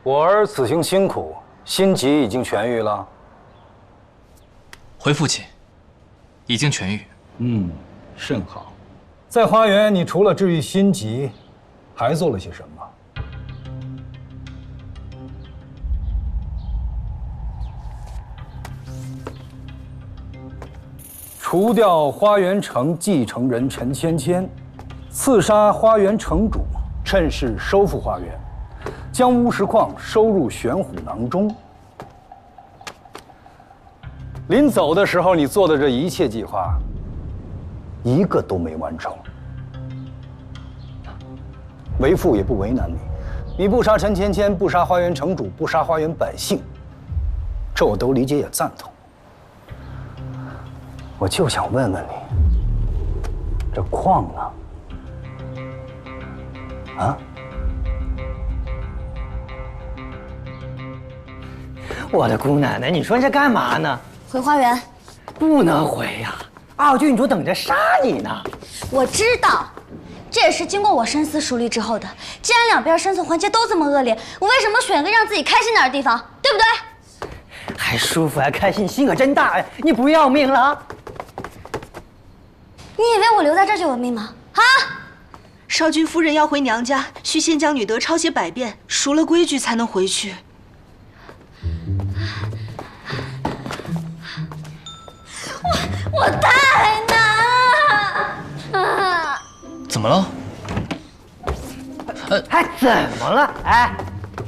我儿此行辛苦，心疾已经痊愈了。回父亲，已经痊愈。甚好。在花园，你除了治愈心疾，还做了些什么？除掉花园城继承人陈芊芊，刺杀花园城主，趁势收复花园，将乌石矿收入玄虎囊中。临走的时候，你做的这一切计划，一个都没完成。为父也不为难你，你不杀陈芊芊，不杀花园城主，不杀花园百姓，这我都理解也赞同。我就想问问你，这矿呢？啊？我的姑奶奶，你说这干嘛呢？回花园。不能回呀，二郡主等着杀你呢。我知道，这也是经过我深思熟虑之后的。既然两边生存环境都这么恶劣，我为什么选个让自己开心点的地方，对不对？还舒服还开心，心可真大呀！你不要命了？你以为我留在这就有命吗？啊！少君夫人要回娘家，需先将女德抄写百遍，熟了规矩才能回去。我太难了！怎么了？还怎么了？哎，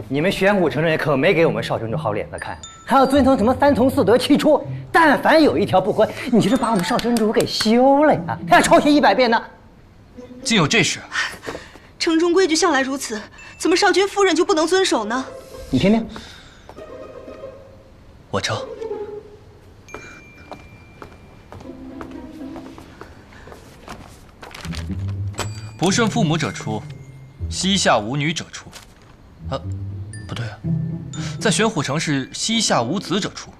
你们玄武城人可没给我们少郡主好脸子看，还要遵从什么三从四德七出，但凡有一条不合，你就是把我们少郡主给休了呀，还要抄写100遍呢。竟有这事？城中规矩向来如此，怎么少君夫人就不能遵守呢？你听听，我抄。不顺父母者出，膝下无女者出。不对啊，在玄虎城是膝下无子者出。